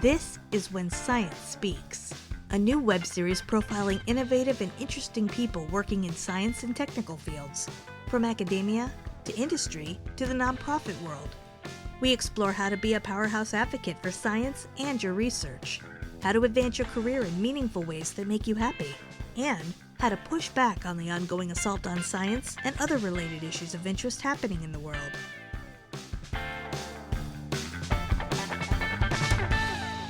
This is When Science Speaks, a new web series profiling innovative and interesting people working in science and technical fields, from academia to industry to the nonprofit world. We explore how to be a powerhouse advocate for science and your research, how to advance your career in meaningful ways that make you happy, and how to push back on the ongoing assault on science and other related issues of interest happening in the world.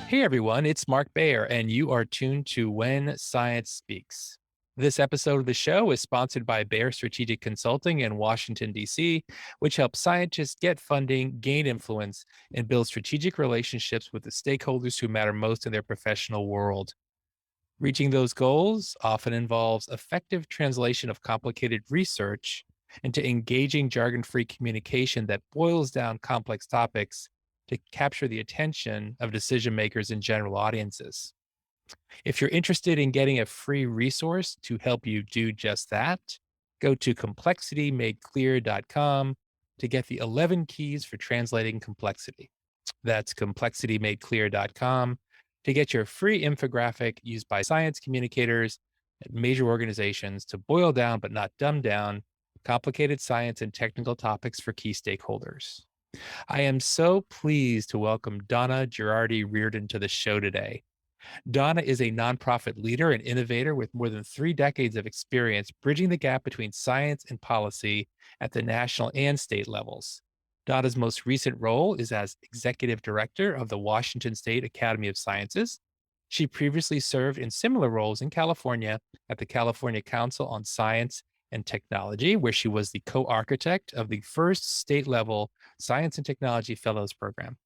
Hey everyone, it's Mark Bayer, and you are tuned to When Science Speaks. This episode of the show is sponsored by Bayer Strategic Consulting in Washington, D.C., which helps scientists get funding, gain influence, and build strategic relationships with the stakeholders who matter most in their professional world. Reaching those goals often involves effective translation of complicated research into engaging jargon-free communication that boils down complex topics to capture the attention of decision makers and general audiences. If you're interested in getting a free resource to help you do just that, go to complexitymadeclear.com to get the 11 keys for translating complexity. That's complexitymadeclear.com to get your free infographic used by science communicators at major organizations to boil down but not dumb down complicated science and technical topics for key stakeholders. I am so pleased to welcome Donna Gerardi Riordan to the show today. Donna is a nonprofit leader and innovator with more than 3 decades of experience bridging the gap between science and policy at the national and state levels. Donna's most recent role is as executive director of the Washington State Academy of Sciences. She previously served in similar roles in California at the California Council on Science and Technology, where she was the co-architect of the first state-level Science and Technology Fellows Program,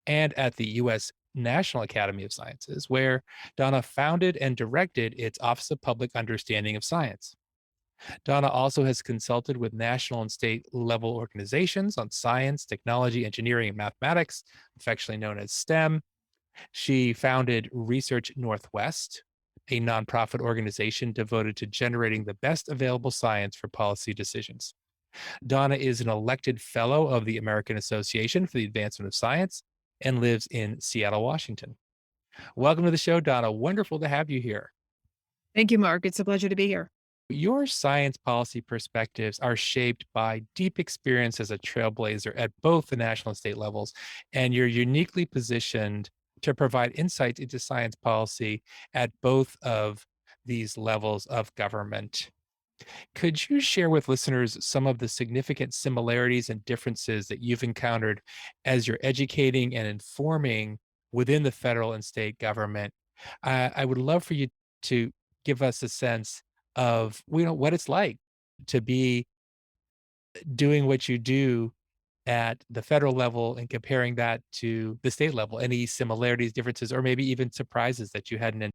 and at the U.S. National Academy of Sciences, where Donna founded and directed its Office of Public Understanding of Science. Donna also has consulted with national and state level organizations on science, technology, engineering, and mathematics, affectionately known as STEM. She founded Research Northwest, a nonprofit organization devoted to generating the best available science for policy decisions. Donna is an elected fellow of the American Association for the Advancement of Science and lives in Seattle, Washington. Welcome to the show, Donna. Wonderful to have you here. Thank you, Mark. It's a pleasure to be here. Your science policy perspectives are shaped by deep experience as a trailblazer at both the national and state levels, and you're uniquely positioned to provide insights into science policy at both of these levels of government. Could you share with listeners some of the significant similarities and differences that you've encountered as you're educating and informing within the federal and state government? I would love for you to give us a sense of what it's like to be doing what you do at the federal level and comparing that to the state level. Any similarities, differences, or maybe even surprises that you hadn't.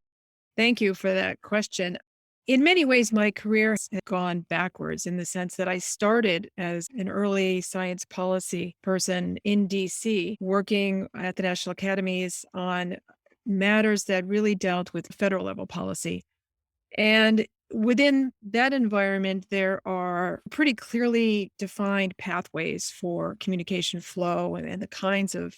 Thank you for that question. In many ways, my career has gone backwards in the sense that I started as an early science policy person in DC, working at the National Academies on matters that really dealt with federal level policy. And within that environment, there are pretty clearly defined pathways for communication flow and the kinds of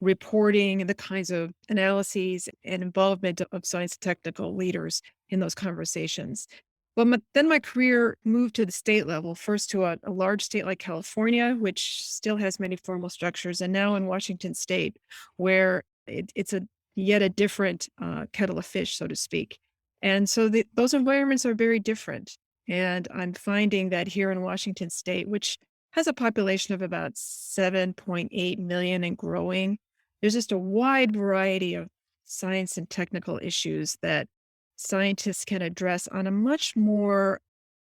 reporting and the kinds of analyses and involvement of science and technical leaders in those conversations. But then my career moved to the state level, first to a large state like California, which still has many formal structures, and now in Washington State, where it's yet a different kettle of fish, so to speak. And so those environments are very different. And I'm finding that here in Washington State, which has a population of about 7.8 million and growing, there's just a wide variety of science and technical issues that scientists can address on a much more,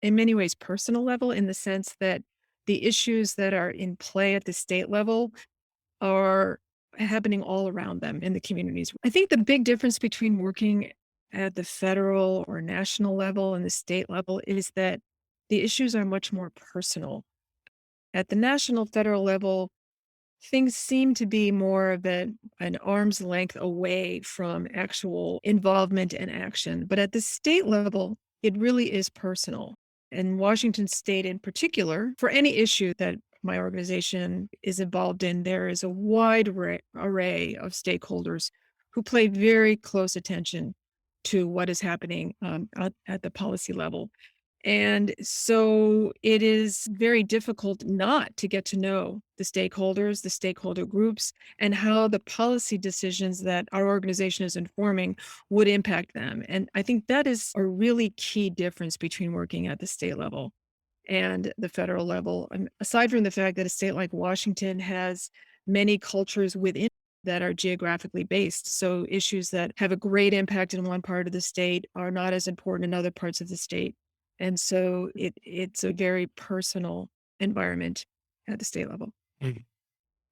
in many ways, personal level, in the sense that the issues that are in play at the state level are happening all around them in the communities. I think the big difference between working at the federal or national level and the state level is that the issues are much more personal. At the national federal level, things seem to be more of an arm's length away from actual involvement and action. But at the state level, it really is personal. And Washington State in particular, for any issue that my organization is involved in, there is a wide array of stakeholders who pay very close attention to what is happening at the policy level. And so it is very difficult not to get to know the stakeholders, the stakeholder groups, and how the policy decisions that our organization is informing would impact them. And I think that is a really key difference between working at the state level and the federal level. And aside from the fact that a state like Washington has many cultures within that are geographically based. So issues that have a great impact in one part of the state are not as important in other parts of the state. And so it's a very personal environment at the state level. Mm,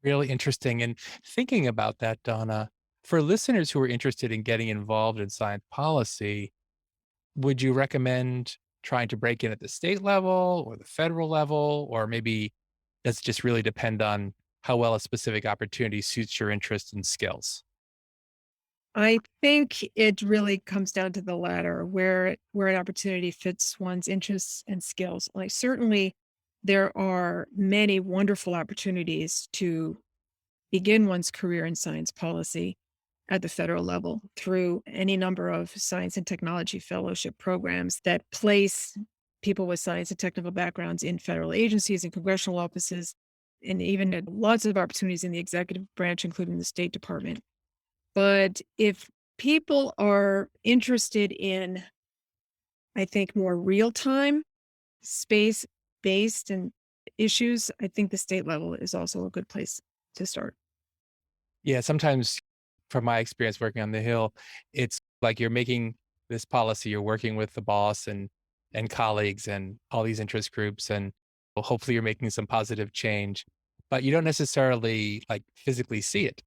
really interesting. And thinking about that, Donna, for listeners who are interested in getting involved in science policy, would you recommend trying to break in at the state level or the federal level? Or maybe does it just really depend on how well a specific opportunity suits your interests and skills? I think it really comes down to the latter, where an opportunity fits one's interests and skills. Like certainly there are many wonderful opportunities to begin one's career in science policy at the federal level through any number of science and technology fellowship programs that place people with science and technical backgrounds in federal agencies and congressional offices, and even at lots of opportunities in the executive branch, including the State Department. But if people are interested in, I think, more real time, space based and issues, I think the state level is also a good place to start. Yeah, sometimes from my experience working on the Hill, it's like you're making this policy, you're working with the boss and colleagues and all these interest groups, and well, hopefully you're making some positive change, but you don't necessarily like physically see it.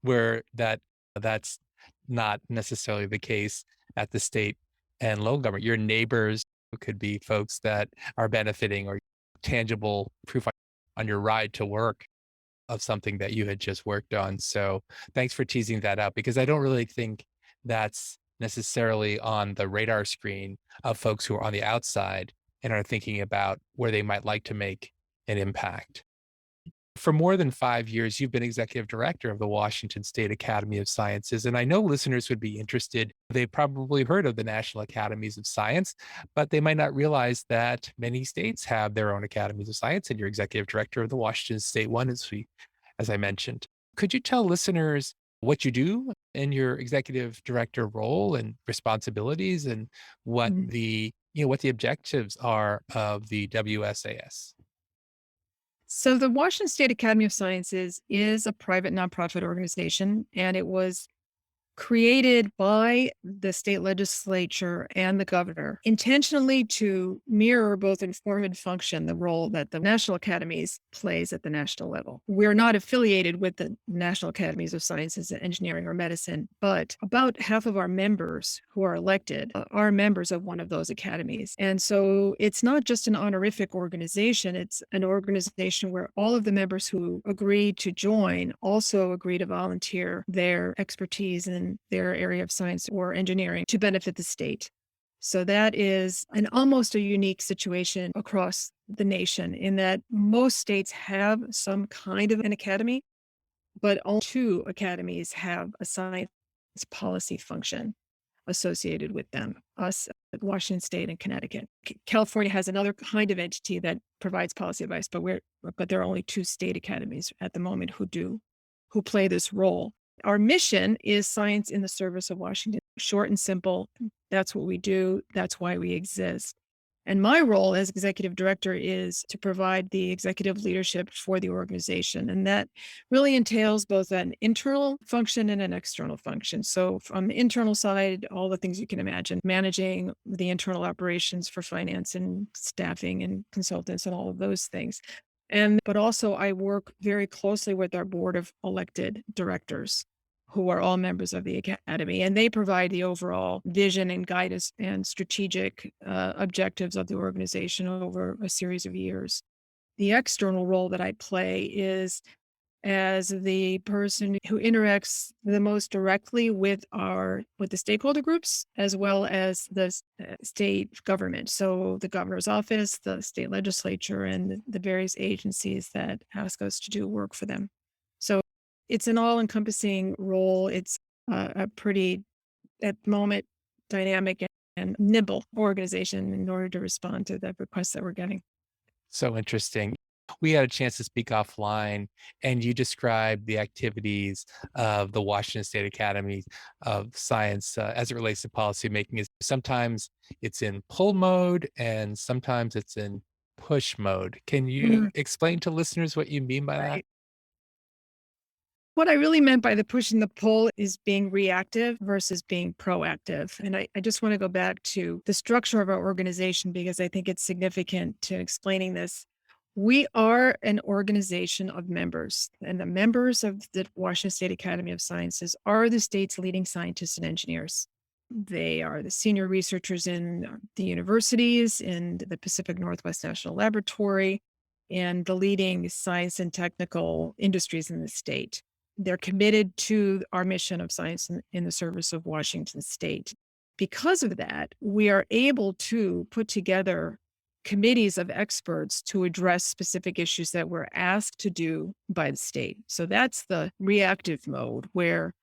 Where that's not necessarily the case at the state and local government. Your neighbors could be folks that are benefiting or tangible proof on your ride to work of something that you had just worked on. So thanks for teasing that out because I don't really think that's necessarily on the radar screen of folks who are on the outside and are thinking about where they might like to make an impact. For more than 5 years, you've been executive director of the Washington State Academy of Sciences. And I know listeners would be interested. They've probably heard of the National Academies of Science, but they might not realize that many states have their own academies of science. And you're executive director of the Washington State one, as I mentioned. Could you tell listeners what you do in your executive director role and responsibilities and what Mhm. what the objectives are of the WSAS? So, the Washington State Academy of Sciences is a private nonprofit organization, and it was created by the state legislature and the governor intentionally to mirror both inform and function the role that the national academies plays at the national level. We're not affiliated with the National Academies of Sciences, Engineering, or Medicine, but about half of our members who are elected are members of one of those academies. And so it's not just an honorific organization, it's an organization where all of the members who agree to join also agree to volunteer their expertise in their area of science or engineering to benefit the state. So that is an almost a unique situation across the nation in that most states have some kind of an academy, but only two academies have a science policy function associated with them, us at Washington State and Connecticut. California has another kind of entity that provides policy advice, but there are only two state academies at the moment who play this role. Our mission is science in the service of Washington. Short and simple. That's what we do. That's why we exist. And my role as executive director is to provide the executive leadership for the organization. And that really entails both an internal function and an external function. So, from the internal side, all the things you can imagine, managing the internal operations for finance and staffing and consultants and all of those things. But also, I work very closely with our board of elected directors who are all members of the academy, and they provide the overall vision and guidance and strategic objectives of the organization over a series of years. The external role that I play is as the person who interacts the most directly with the stakeholder groups as well as the state government. So the governor's office, the state legislature, and the various agencies that ask us to do work for them. So it's an all-encompassing role. It's a pretty, at the moment, dynamic and nimble organization in order to respond to the requests that we're getting. So interesting. We had a chance to speak offline, and you described the activities of the Washington State Academy of Science as it relates to policymaking. Is sometimes it's in pull mode, and sometimes it's in push mode. Can you Mhm. explain to listeners what you mean by that? Right. What I really meant by the push and the pull is being reactive versus being proactive. And I just want to go back to the structure of our organization because I think it's significant to explaining this. We are an organization of members, and the members of the Washington State Academy of Sciences are the state's leading scientists and engineers. They are the senior researchers in the universities, in the Pacific Northwest National Laboratory, and the leading science and technical industries in the state. They're committed to our mission of science in the service of Washington State. Because of that, we are able to put together committees of experts to address specific issues that we're asked to do by the state. So that's the reactive mode where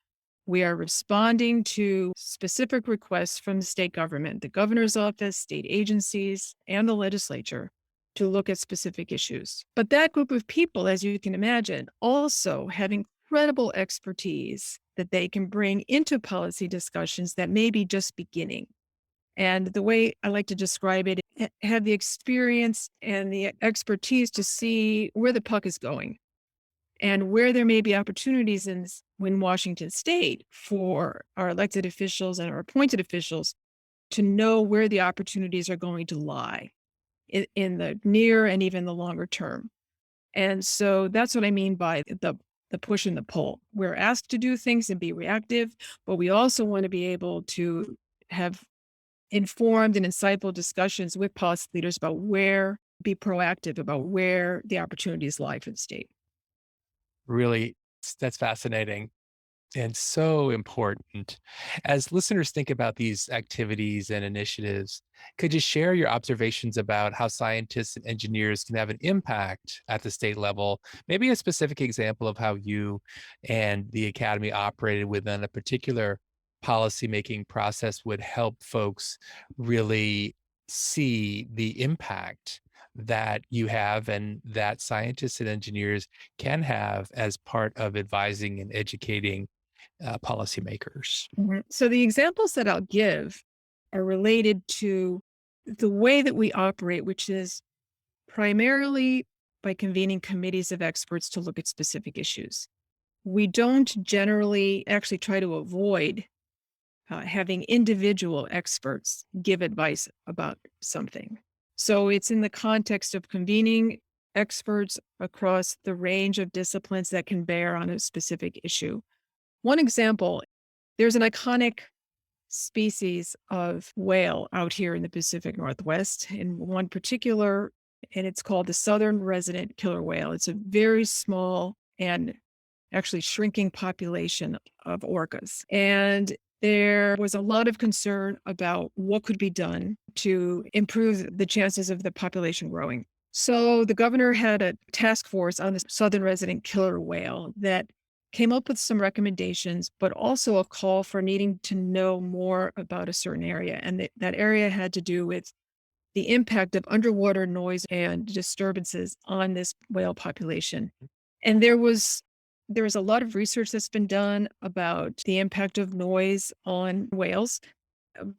we are responding to specific requests from the state government, the governor's office, state agencies, and the legislature to look at specific issues. But that group of people, as you can imagine, also have incredible expertise that they can bring into policy discussions that may be just beginning. And the way I like to describe it, have the experience and the expertise to see where the puck is going and where there may be opportunities in Washington State for our elected officials and our appointed officials to know where the opportunities are going to lie in the near and even the longer term. And so that's what I mean by the push and the pull. We're asked to do things and be reactive, but we also want to be able to have informed and insightful discussions with policy leaders about be proactive about where the opportunities lie for the state. Really, that's fascinating. And so important. As listeners think about these activities and initiatives, could you share your observations about how scientists and engineers can have an impact at the state level? Maybe a specific example of how you and the Academy operated within a particular policymaking process would help folks really see the impact that you have and that scientists and engineers can have as part of advising and educating policymakers. Mhm. So the examples that I'll give are related to the way that we operate, which is primarily by convening committees of experts to look at specific issues. We don't generally actually try to avoid having individual experts give advice about something. So it's in the context of convening experts across the range of disciplines that can bear on a specific issue. One example, there's an iconic species of whale out here in the Pacific Northwest, in one particular, and it's called the southern resident killer whale. It's a very small and actually shrinking population of orcas. And there was a lot of concern about what could be done to improve the chances of the population growing. So the governor had a task force on the southern resident killer whale that came up with some recommendations, but also a call for needing to know more about a certain area. And that area had to do with the impact of underwater noise and disturbances on this whale population. And there was a lot of research that's been done about the impact of noise on whales,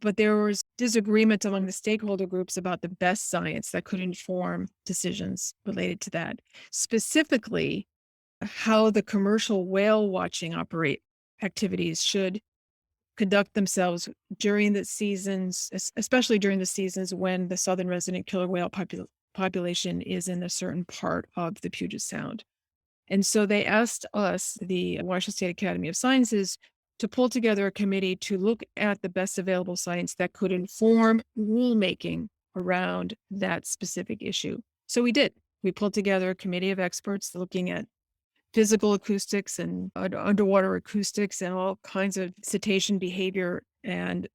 but there was disagreement among the stakeholder groups about the best science that could inform decisions related to that. Specifically, how the commercial whale watching operate activities should conduct themselves during the seasons, especially during the seasons when the southern resident killer whale population is in a certain part of the Puget Sound. And so they asked us, the Washington State Academy of Sciences, to pull together a committee to look at the best available science that could inform rulemaking around that specific issue. So we did. We pulled together a committee of experts looking at physical acoustics and underwater acoustics and all kinds of cetacean behavior and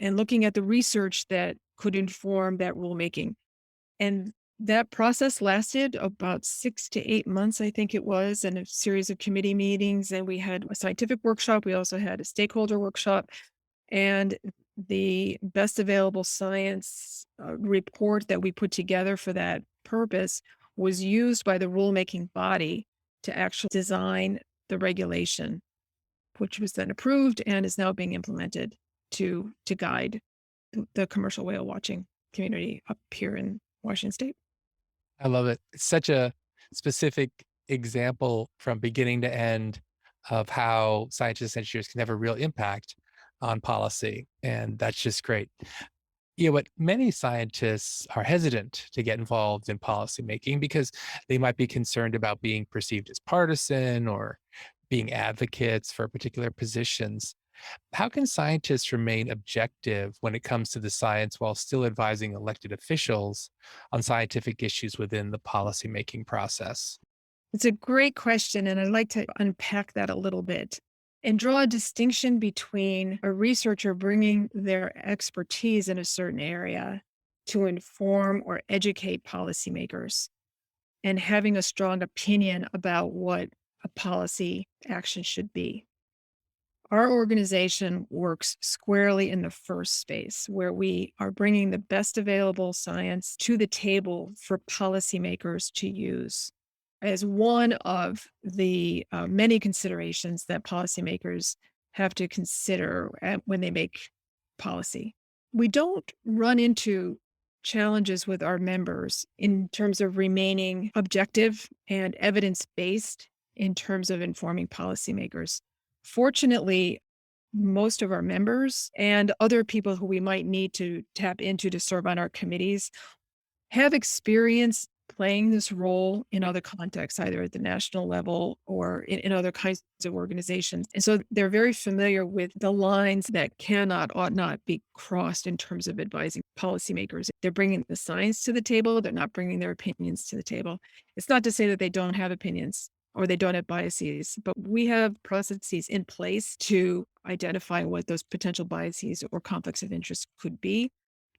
looking at the research that could inform that rulemaking. And That process lasted about 6 to 8 months, I think it was, and a series of committee meetings. And we had a scientific workshop. We also had a stakeholder workshop. And the best available science report that we put together for that purpose was used by the rulemaking body to actually design the regulation, which was then approved and is now being implemented to guide the commercial whale watching community up here in Washington State. I love it. It's such a specific example from beginning to end of how scientists and engineers can have a real impact on policy. And that's just great. But many scientists are hesitant to get involved in policymaking because they might be concerned about being perceived as partisan or being advocates for particular positions. How can scientists remain objective when it comes to the science while still advising elected officials on scientific issues within the policymaking process? It's a great question, and I'd like to unpack that a little bit and draw a distinction between a researcher bringing their expertise in a certain area to inform or educate policymakers and having a strong opinion about what a policy action should be. Our organization works squarely in the first space where we are bringing the best available science to the table for policymakers to use as one of the many considerations that policymakers have to consider when they make policy. We don't run into challenges with our members in terms of remaining objective and evidence based in terms of informing policymakers. Fortunately, most of our members and other people who we might need to tap into to serve on our committees have experience playing this role in other contexts, either at the national level or in other kinds of organizations. And so they're very familiar with the lines that cannot, ought not be crossed in terms of advising policymakers. They're bringing the science to the table. They're not bringing their opinions to the table. It's not to say that they don't have opinions or they don't have biases, but we have processes in place to identify what those potential biases or conflicts of interest could be.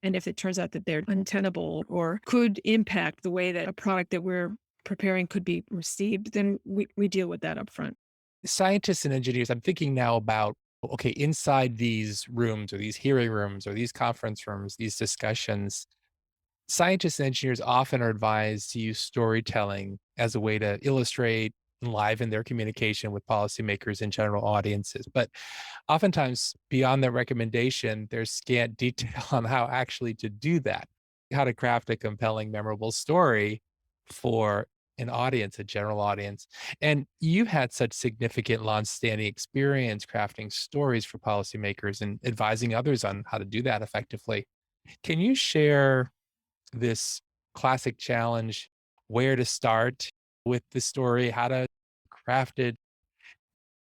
And if it turns out that they're untenable or could impact the way that a product that we're preparing could be received, then we deal with that up front. Scientists and engineers, I'm thinking now about, okay, inside these rooms or these hearing rooms or these conference rooms, these discussions, scientists and engineers often are advised to use storytelling as a way to illustrate, enliven their communication with policymakers and general audiences. But oftentimes, beyond that recommendation, there's scant detail on how actually to do that, how to craft a compelling, memorable story for an audience, a general audience. And you've had such significant, long-standing experience crafting stories for policymakers and advising others on how to do that effectively. Can you share this classic challenge, where to start with the story, how to craft it,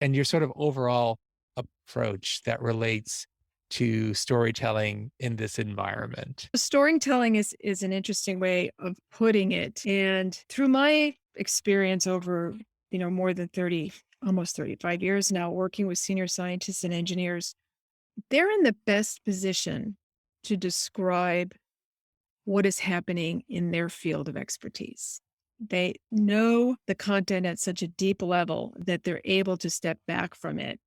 and your sort of overall approach that relates to storytelling in this environment? Storytelling is an interesting way of putting it. And through my experience over, more than 30, almost 35 years now, working with senior scientists and engineers, they're in the best position to describe what is happening in their field of expertise. They know the content at such a deep level that they're able to step back from it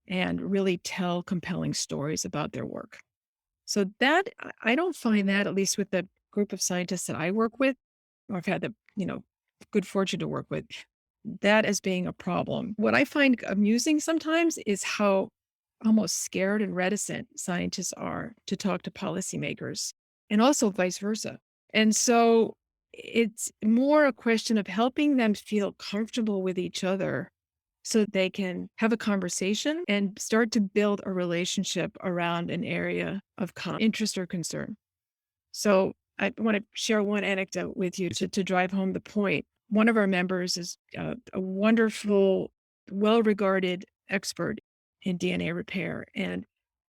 and really tell compelling stories about their work. So that I don't find that, at least with the group of scientists that I work with, or I've had the, good fortune to work with, that as being a problem. What I find amusing sometimes is how almost scared and reticent scientists are to talk to policymakers, and also vice versa. And so it's more a question of helping them feel comfortable with each other so they can have a conversation and start to build a relationship around an area of common interest or concern. So I want to share one anecdote with you to drive home the point. One of our members is a wonderful, well-regarded expert in DNA repair and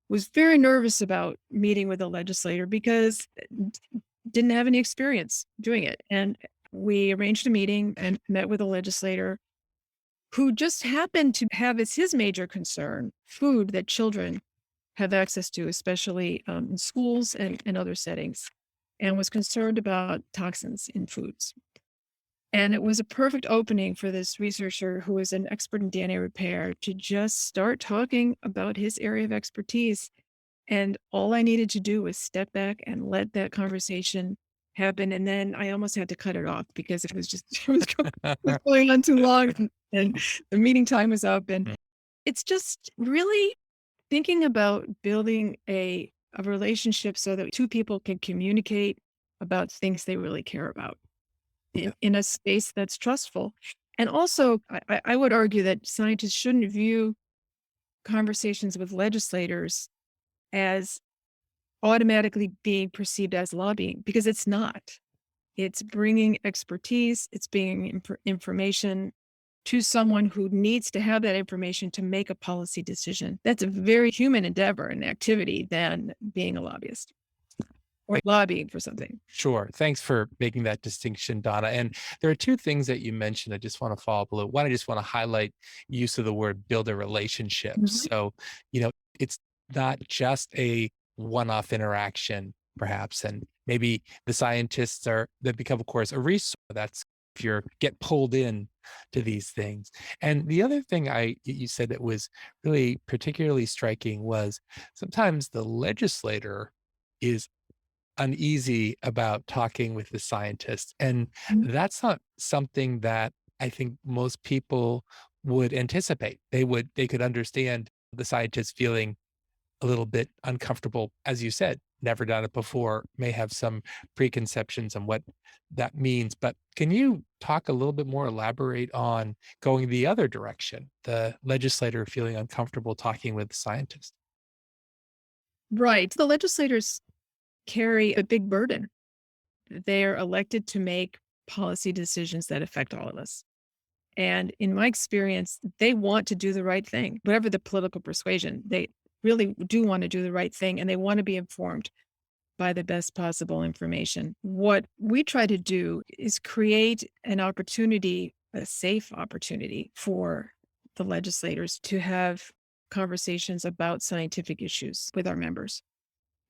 was very nervous about meeting with a legislator because didn't have any experience doing it. And we arranged a meeting and met with a legislator who just happened to have as his major concern food that children have access to, especially in schools and other settings. and was concerned about toxins in foods. And it was a perfect opening for this researcher who was an expert in DNA repair to just start talking about his area of expertise. And all I needed to do was step back and let that conversation happen. And then I almost had to cut it off because it was just, it was going on too long and the meeting time was up. And it's just really thinking about building a relationship so that two people can communicate about things they really care about in a space that's trustful. And also, I would argue that scientists shouldn't view conversations with legislators as automatically being perceived as lobbying because it's not. It's bringing expertise, it's bringing information to someone who needs to have that information to make a policy decision. That's a very human endeavor and activity than being a lobbyist or lobbying for something. Sure. Thanks for making that distinction, Donna. And there are two things that you mentioned. I just want to follow up a little. One, I just want to highlight use of the word build a relationship. Mhm. So, it's not just a one-off interaction, perhaps. And maybe the scientists that become, of course, a resource. That's if you get pulled in to these things. And the other thing you said that was really particularly striking was sometimes the legislator is uneasy about talking with the scientists. And Mhm. that's not something that I think most people would anticipate. They could understand the scientists feeling a little bit uncomfortable, as you said, never done it before, may have some preconceptions on what that means. But can you talk a little bit more, elaborate on going the other direction, the legislator feeling uncomfortable talking with the scientist? Right. The legislators carry a big burden. They're elected to make policy decisions that affect all of us. And in my experience, they want to do the right thing, whatever the political persuasion, they really do want to do the right thing and they want to be informed by the best possible information. What we try to do is create an opportunity, a safe opportunity for the legislators to have conversations about scientific issues with our members.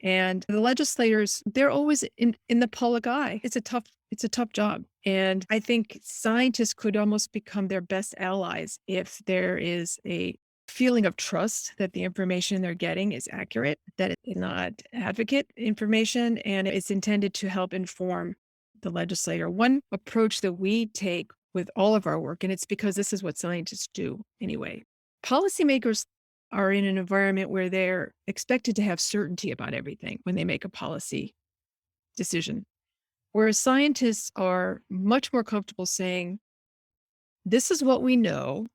And the legislators, they're always in the public eye. It's a tough job. And I think scientists could almost become their best allies if there is a feeling of trust that the information they're getting is accurate, that it's not advocate information, and it's intended to help inform the legislator. One approach that we take with all of our work, and it's because this is what scientists do anyway, policymakers are in an environment where they're expected to have certainty about everything when they make a policy decision. Whereas scientists are much more comfortable saying, this is what we know,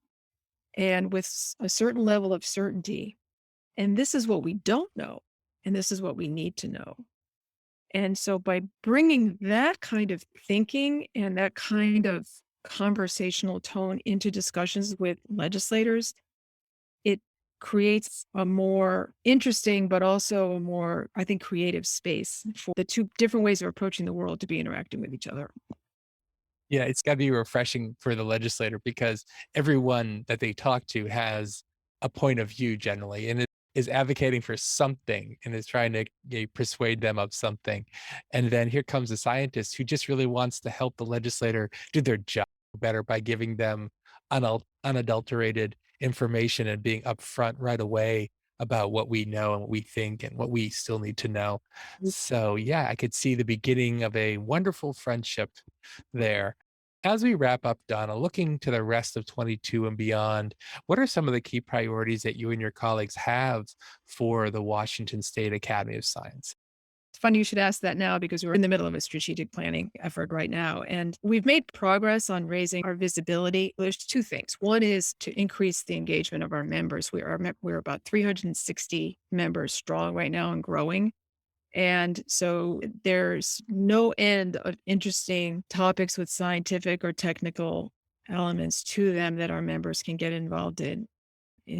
and with a certain level of certainty, and this is what we don't know, and this is what we need to know. And so by bringing that kind of thinking and that kind of conversational tone into discussions with legislators, it creates a more interesting, but also a more, I think, creative space for the two different ways of approaching the world to be interacting with each other. Yeah, it's gotta be refreshing for the legislator because everyone that they talk to has a point of view generally and is advocating for something and is trying to persuade them of something. And then here comes a scientist who just really wants to help the legislator do their job better by giving them unadulterated information and being upfront right away about what we know and what we think and what we still need to know. So yeah, I could see the beginning of a wonderful friendship there. As we wrap up, Donna, looking to the rest of 22 and beyond, what are some of the key priorities that you and your colleagues have for the Washington State Academy of Science? It's funny you should ask that now because we're in the middle of a strategic planning effort right now. And we've made progress on raising our visibility. There's two things. One is to increase the engagement of our members. We're about 360 members strong right now and growing. And so there's no end of interesting topics with scientific or technical elements to them that our members can get involved in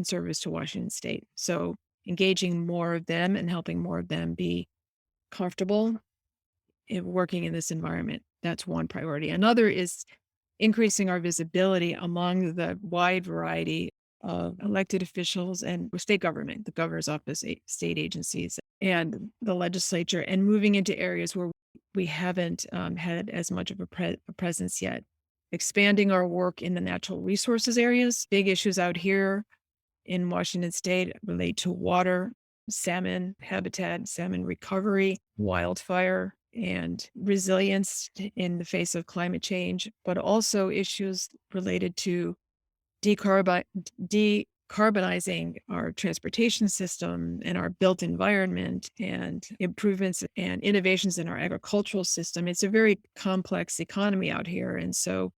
service to Washington State. So engaging more of them and helping more of them be comfortable in working in this environment. That's one priority. Another is increasing our visibility among the wide variety of elected officials and state government, the governor's office, state agencies, and the legislature, and moving into areas where we haven't had as much of a presence yet. Expanding our work in the natural resources areas, big issues out here in Washington State relate to water, salmon habitat, salmon recovery, wildfire, and resilience in the face of climate change, but also issues related to decarbonizing our transportation system and our built environment, and improvements and innovations in our agricultural system. It's a very complex economy out here. And so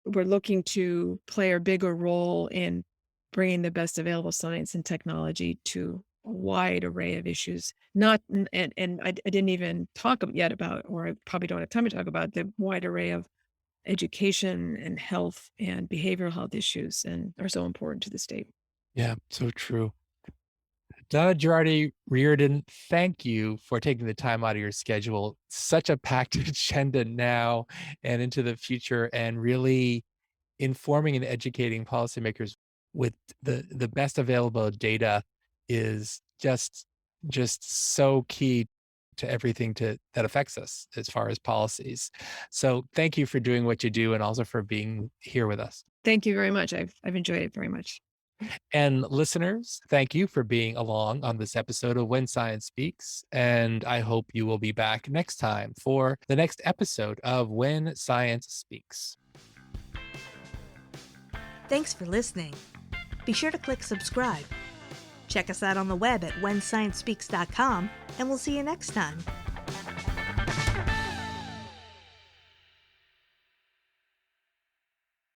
we're looking to play a bigger role in bringing the best available science and technology to a wide array of issues. Not and I didn't even talk yet about, or I probably don't have time to talk about, the wide array of education and health and behavioral health issues, and are so important to the state. Yeah, so true. Donna Gerardi Riordan, thank you for taking the time out of your schedule. Such a packed agenda now and into the future, and really informing and educating policymakers with the best available data is just so key to everything that affects us as far as policies. So thank you for doing what you do, and also for being here with us. Thank you very much. I've enjoyed it very much. And listeners, thank you for being along on this episode of When Science Speaks. And I hope you will be back next time for the next episode of When Science Speaks. Thanks for listening. Be sure to click subscribe. Check us out on the web at whensciencespeaks.com, and we'll see you next time.